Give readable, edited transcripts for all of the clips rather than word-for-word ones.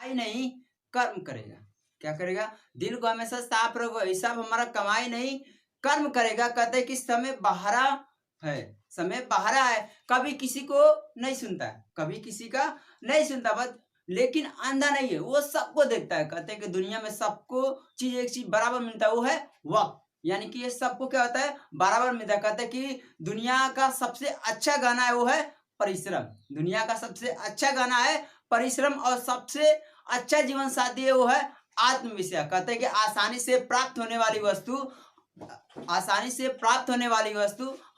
कमाई नहीं कर्म करेगा। क्या करेगा? दिल को हमेशा साफ रखो, हिसाब हमारा कमाई नहीं कर्म करेगा। कहते हैं कि समय बहरा है, समय बहरा है, कभी किसी को नहीं सुनता है, कभी किसी का नहीं सुनता, बस लेकिन अंधा नहीं है, वो सबको देखता है। कहते हैं कि दुनिया में सबको चीज एक चीज बराबर मिलता है, वो है वक्त। यानी कि ये सबको क्या होता है? बराबर मिलता है। कहते हैं कि दुनिया का सबसे अच्छा गाना है वो है परिश्रम। दुनिया का सबसे अच्छा गाना है परिश्रम, और सबसे अच्छा जीवन साथी है वो है आत्मविश्वास। कहते हैं कि आसानी से प्राप्त होने वाली वस्तु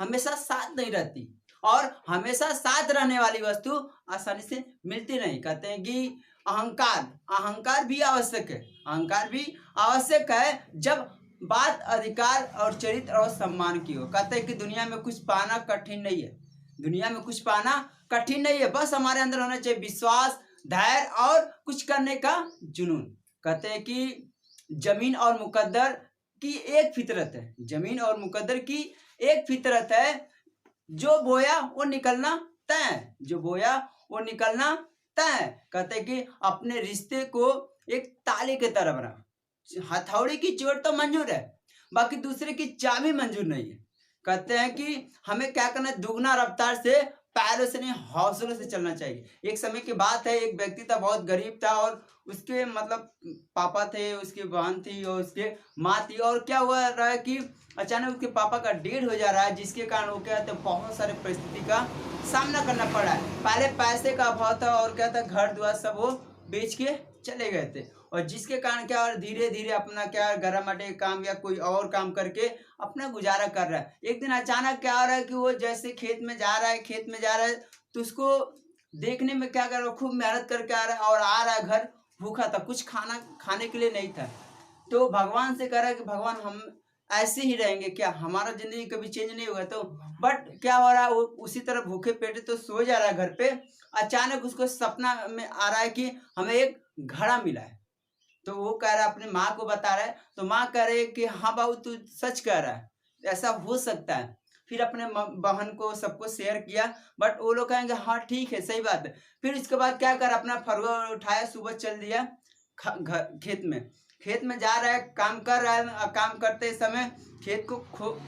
हमेशा साथ नहीं रहती, और हमेशा साथ रहने वाली वस्तु आसानी से मिलती नहीं। कहते हैं कि अहंकार अहंकार भी आवश्यक है, अहंकार भी आवश्यक है जब बात अधिकार और चरित्र और सम्मान की हो। कहते हैं कि दुनिया में कुछ पाना कठिन नहीं है, दुनिया में कुछ पाना कठिन नहीं है, बस हमारे अंदर होना चाहिए विश्वास, धैर्य और कुछ करने का जुनून। कहते हैं कि जमीन और मुकद्दर की एक फितरत है, जमीन और मुकद्दर की एक फितरत है, जो बोया वो निकलना तय है, जो बोया वो निकलना तय है। कहते हैं कि अपने रिश्ते को एक ताले की तरह बना, हथौड़ी की चोट तो मंजूर है, बाकी दूसरे की चाबी मंजूर नहीं है। कहते हैं कि हमें क्या करना है? दुगना रफ्तार से, पैरों से नहीं हौसलों से चलना चाहिए। एक समय की बात है, एक व्यक्ति था, बहुत गरीब था, और उसके मतलब पापा थे, उसकी बहन थी और उसके माँ थी। और क्या हुआ रहा है कि अचानक उसके पापा का डेथ हो जा रहा है, जिसके कारण वो क्या है, बहुत सारे परिस्थिति का सामना करना पड़ा है। पहले पैसे का अभाव था, और क्या था, घर द्वार सब वो बेच के चले गए थे, और जिसके कारण क्या, और धीरे धीरे अपना क्या घर मटे काम या कोई और काम करके अपना गुजारा कर रहा है। एक दिन अचानक क्या हो रहा है कि वो जैसे खेत में जा रहा है, तो उसको देखने में क्या कर रहा है, खूब मेहनत करके आ रहा है, और आ रहा है घर भूखा था, कुछ खाना खाने के लिए नहीं था। तो भगवान से कह रहा है कि भगवान हम ऐसे ही रहेंगे क्या, हमारा जिंदगी कभी चेंज नहीं हुआ? तो बट क्या हो रहा है, वो उसी तरह भूखे पेटे तो सो जा रहा है घर पे। अचानक उसको सपना में आ रहा है कि हमें एक घड़ा मिला है। तो वो कह रहा है, अपनी माँ को बता रहा है, तो माँ कह रही है कि हाँ बाबू तू सच कह रहा है, ऐसा हो सकता है। फिर अपने बहन को सबको शेयर किया, बट वो लोग कहेंगे हाँ ठीक है, सही बात है। फिर इसके बाद क्या कर, अपना फरुआ उठाया, सुबह चल दिया खेत में। खेत में जा रहा है, काम कर रहा है, काम करते समय खेत को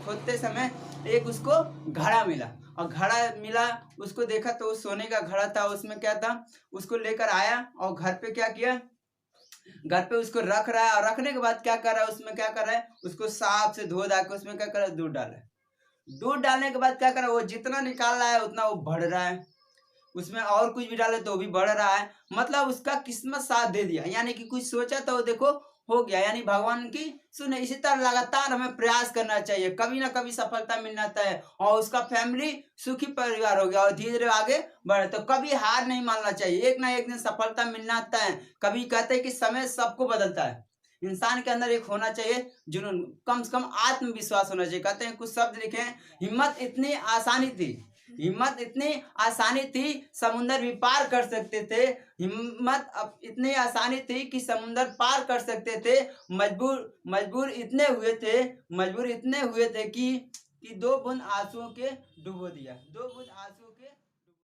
खोदते समय एक उसको घड़ा मिला, और घड़ा मिला, उसको देखा तो सोने का घड़ा था। उसमें क्या था, उसको लेकर आया और घर पे क्या किया, घर पे उसको रख रहा है, और रखने के बाद क्या कर रहा है, उसमें क्या कर रहा है, उसको साफ से धो धा के उसमें क्या कर रहा है, दूध डाल रहा है। दूध डालने के बाद क्या कर रहा है, वो जितना निकाल रहा है उतना वो बढ़ रहा है, उसमें और कुछ भी डाले तो वो भी बढ़ रहा है। मतलब उसका किस्मत साथ दे दिया, यानी कि कुछ सोचा तो देखो हो गया। यानी भगवान की सुने, इसी तरह लगातार हमें प्रयास करना चाहिए, कभी ना कभी सफलता मिलना तय है, और उसका फैमिली सुखी परिवार हो गया, और धीरे धीरे आगे बढ़े। तो कभी हार नहीं मानना चाहिए, एक ना एक दिन सफलता मिलना तय है। कभी कहते हैं कि समय सबको बदलता है, इंसान के अंदर एक होना चाहिए जुनून, कम से कम आत्मविश्वास होना चाहिए। कहते हैं कुछ शब्द लिखे हैं, हिम्मत इतनी आसानी थी समुंदर भी पार कर सकते थे। हिम्मत अब इतनी आसानी थी कि समुंदर पार कर सकते थे। मजबूर मजबूर इतने हुए थे कि दो बूंद आंसुओं के डुबो दिया, दो बूंद आंसुओं